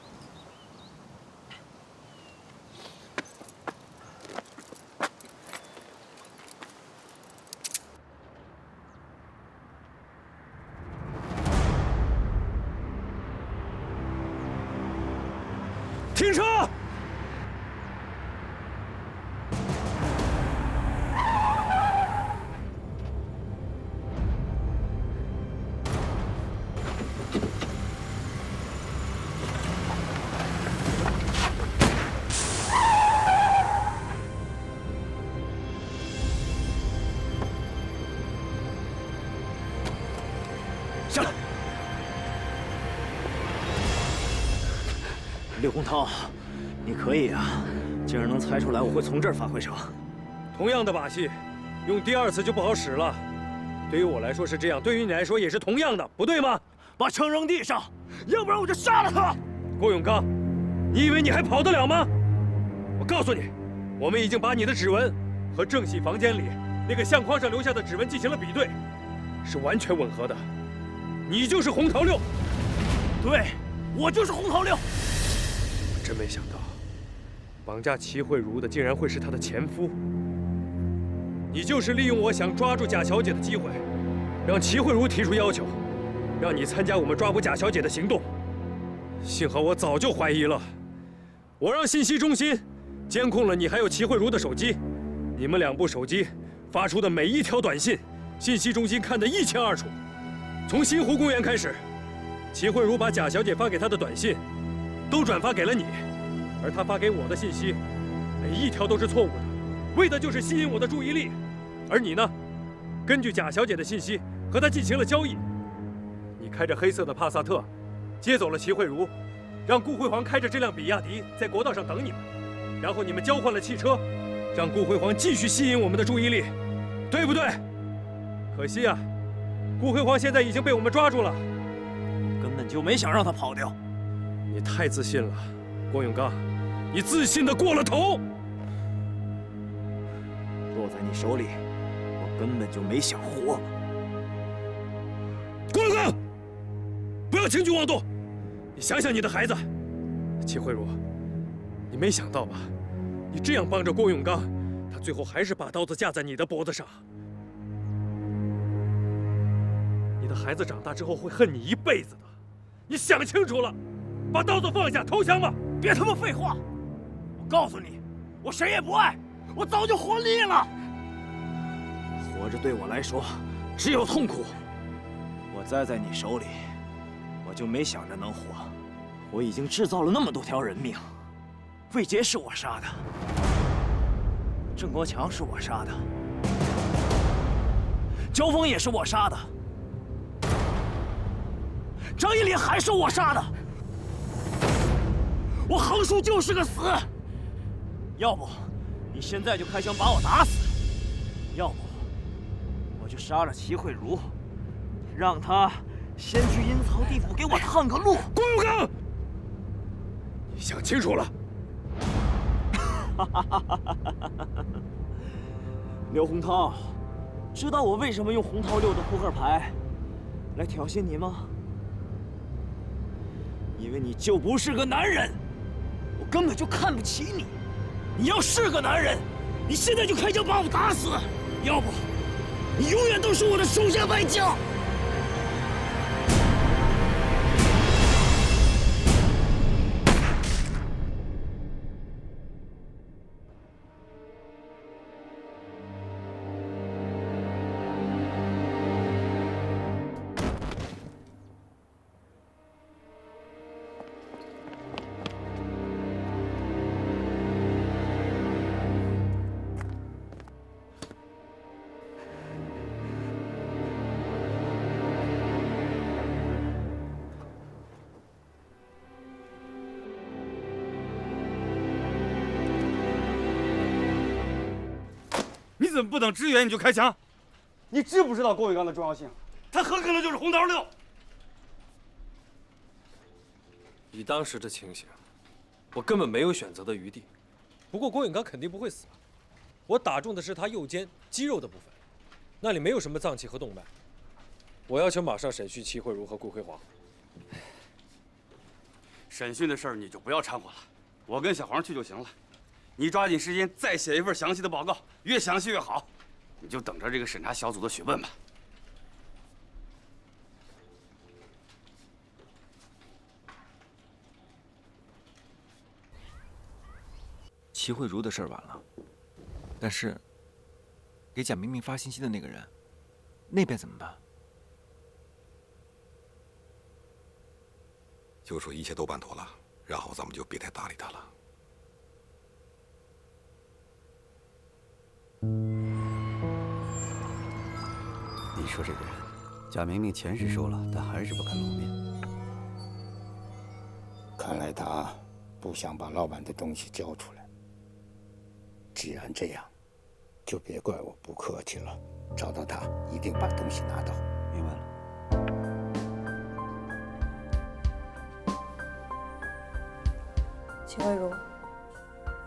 停车！下来。刘洪涛，你可以啊！竟然能猜出来我会从这儿发挥车。同样的把戏，用第2次就不好使了。对于我来说是这样，对于你来说也是同样的，不对吗？把枪扔地上，要不然我就杀了他！郭永刚，你以为你还跑得了吗？我告诉你，我们已经把你的指纹和正喜房间里那个相框上留下的指纹进行了比对，是完全吻合的。你就是洪桃六。对，我就是洪桃六。我真没想到，绑架齐慧茹的竟然会是她的前夫。你就是利用我想抓住贾小姐的机会，让齐慧茹提出要求，让你参加我们抓捕贾小姐的行动。幸好我早就怀疑了，我让信息中心监控了你还有齐慧茹的手机，你们2部手机发出的每一条短信，信息中心看得一清二楚。从新湖公园开始，齐慧茹把贾小姐发给她的短信都转发给了你，而她发给我的信息每一条都是错误的，为的就是吸引我的注意力。而你呢，根据贾小姐的信息和她进行了交易。你开着黑色的帕萨特接走了齐慧茹，让顾辉煌开着这辆比亚迪在国道上等你们，然后你们交换了汽车，让顾辉煌继续吸引我们的注意力，对不对？可惜啊，顾辉煌现在已经被我们抓住了。根本就没想让他跑掉。你太自信了，郭永刚，你自信的过了头。落在你手里，我根本就没想活。郭永刚，不要轻举妄动，你想想你的孩子，齐慧茹，你没想到吧？你这样帮着郭永刚，他最后还是把刀子架在你的脖子上。你的孩子长大之后会恨你一辈子的，你想清楚了，把刀子放下，投降吧！别他妈废话！我告诉你，我谁也不爱，我早就活腻了。活着对我来说只有痛苦。我栽在你手里，我就没想着能活。我已经制造了那么多条人命，魏杰是我杀的，郑国强是我杀的，焦峰也是我杀的，张一林还是我杀的。我横竖就是个死，要不你现在就开枪把我打死，要不我就杀了齐慧茹，让她先去阴曹地府给我探个路。郭有刚，你想清楚了？刘洪涛，知道我为什么用洪涛6的扑克牌来挑衅你吗？因为你就不是个男人，我根本就看不起你。你要是个男人，你现在就开枪把我打死，要不你永远都是我的手下败将。你怎么不等支援你就开枪？你知不知道郭伟刚的重要性？他很可能就是洪涛6。以当时的情形，我根本没有选择的余地。不过郭永刚肯定不会死，我打中的是他右肩肌肉的部分，那里没有什么脏器和动脉。我要求马上审讯齐慧茹和顾辉煌。审讯的事儿你就不要掺和了，我跟小黄去就行了。你抓紧时间再写一份详细的报告，越详细越好。你就等着这个审查小组的询问吧。齐慧茹的事儿完了，但是给蒋明明发信息的那个人，那边怎么办？就说一切都办妥了，然后咱们就别太搭理他了。你说这个人，贾明明钱是收了，但还是不肯露面。看来他不想把老板的东西交出来。既然这样，就别怪我不客气了。找到他，一定把东西拿到。明白了。齐慧茹，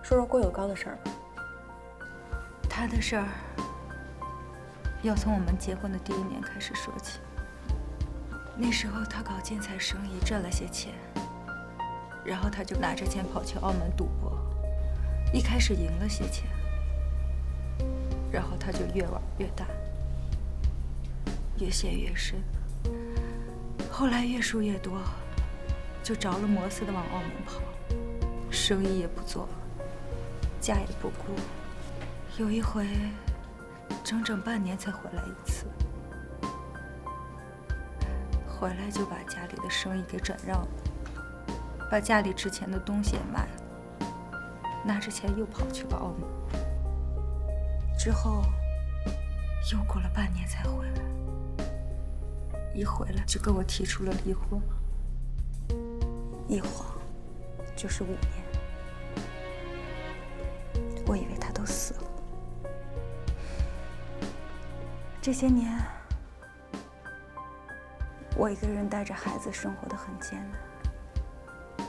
说说郭有刚的事儿吧。他的事儿要从我们结婚的第1年开始说起。那时候他搞建材生意挣了些钱，然后他就拿着钱跑去澳门赌博，一开始赢了些钱，然后他就越玩越大，越陷越深，后来越输越多，就着了魔似的往澳门跑，生意也不做，家也不顾。有一回，整整半年才回来一次，回来就把家里的生意给转让了，把家里值钱的东西也卖了，拿着钱又跑去了澳门。之后又过了半年才回来，一回来就跟我提出了离婚，一晃就是5年。我以为他都死了。这些年，我一个人带着孩子生活得很艰难，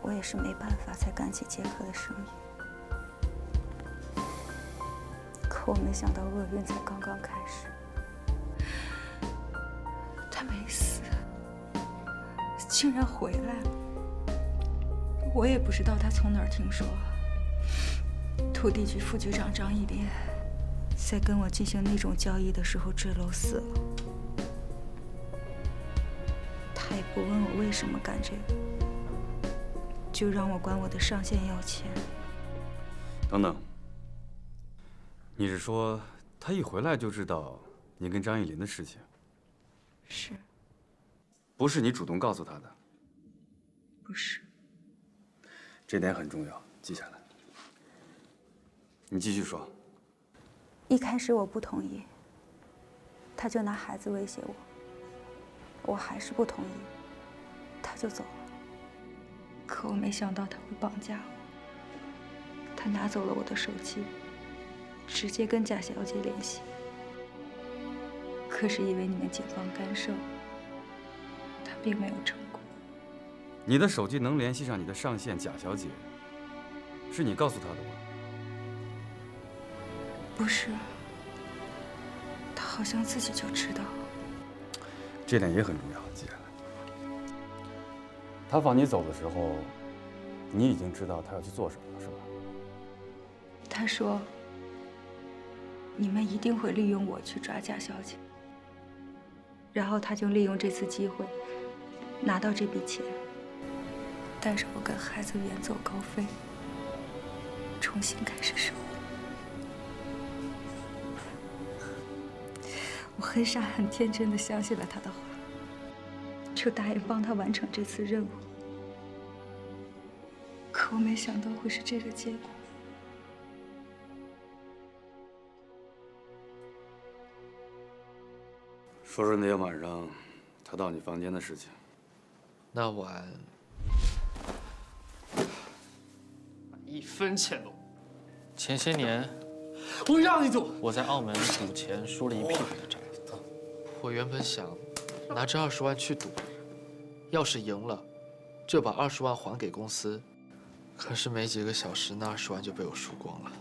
我也是没办法才干起杰克的生意。可我没想到厄运才刚刚开始，他没死，竟然回来了。我也不知道他从哪儿听说，土地局副局长张义林在跟我进行那种交易的时候坠楼死了。他也不问我为什么干这个，就让我管我的上线要钱。等等，你是说他一回来就知道你跟张义林的事情？是。不是你主动告诉他的？不是。这点很重要，记下来。你继续说。一开始我不同意，他就拿孩子威胁我，我还是不同意，他就走了。可我没想到他会绑架我，他拿走了我的手机，直接跟贾小姐联系。可是因为你们警方干涉，他并没有成功。你的手机能联系上你的上线贾小姐，是你告诉她的吗？不是，他好像自己就知道。这点也很重要。接下来，他放你走的时候，你已经知道他要去做什么了，是吧？他说：“你们一定会利用我去抓贾小姐。”然后他就利用这次机会拿到这笔钱，带着我跟孩子远走高飞，重新开始生活。我很傻很天真的相信了他的话，就答应帮他完成这次任务。可我没想到会是这个结果。说说那天晚上他到你房间的事情。那晚一分钱都。前些年，我让你赌，我在澳门赌钱输了一屁股的债。我原本想拿这20万去赌，要是赢了，就把20万还给公司。可是没几个小时，那20万就被我输光了。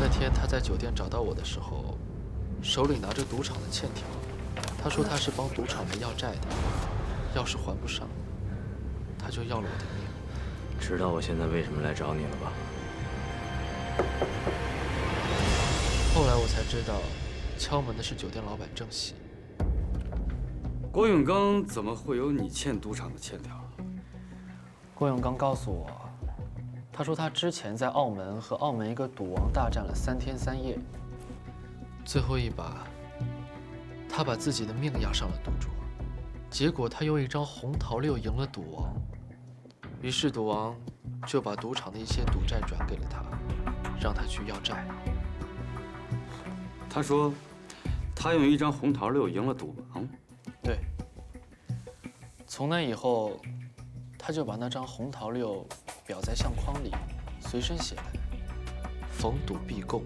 那天他在酒店找到我的时候，手里拿着赌场的欠条。他说他是帮赌场来要债的，要是还不上，他就要了我的命。知道我现在为什么来找你了吧？后来我才知道，敲门的是酒店老板郑喜。郭永刚怎么会有你欠赌场的欠条？郭永刚告诉我，他说他之前在澳门和澳门一个赌王大战了3天3夜，最后一把，他把自己的命押上了赌桌，结果他用一张红桃六赢了赌王，于是赌王就把赌场的一些赌债转给了他，让他去要债。他说，他用一张红桃六赢了赌王。对。从那以后，他就把那张红桃六裱在相框里，随身携带，逢赌必供。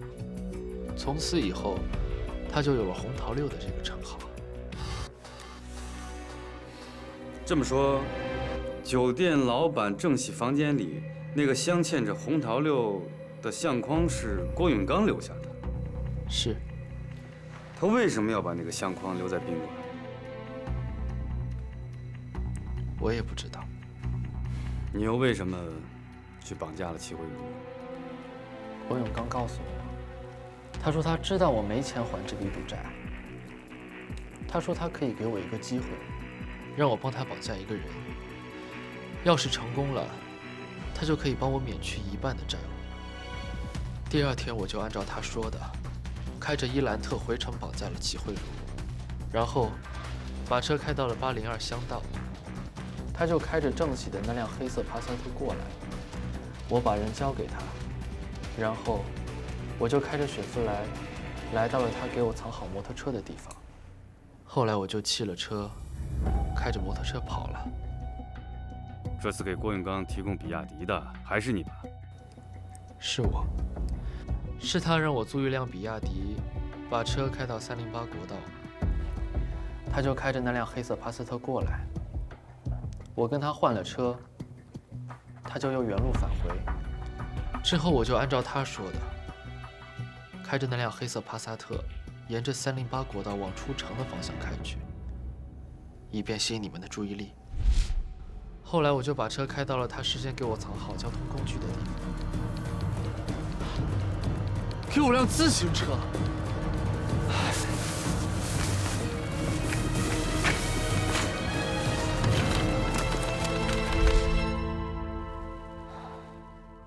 从此以后，他就有了红桃六的这个称号。这么说，酒店老板郑喜房间里那个镶嵌着红桃六的相框是郭永刚留下的。是。他为什么要把那个相框留在宾馆？我也不知道。你又为什么去绑架了齐慧茹？郭永刚告诉我，他说他知道我没钱还这笔赌债。他说他可以给我一个机会，让我帮他绑架一个人。要是成功了，他就可以帮我免去1半的债务。第2天我就按照他说的，开着伊兰特回城绑架了齐慧茹，然后把车开到了802乡道。他就开着郑喜的那辆黑色帕萨特过来，我把人交给他，然后我就开着雪佛兰来到了他给我藏好摩托车的地方。后来我就弃了车，开着摩托车跑了。这次给郭永刚提供比亚迪的还是你吧？是我，是他让我租一辆比亚迪，把车开到308国道，他就开着那辆黑色帕萨特过来。我跟他换了车，他就又原路返回。之后我就按照他说的，开着那辆黑色帕萨特，沿着308国道往出城的方向开去，以便吸引你们的注意力。后来我就把车开到了他事先给我藏好交通工具的地方，给我辆自行车。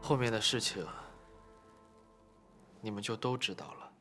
后面的事情，你们就都知道了。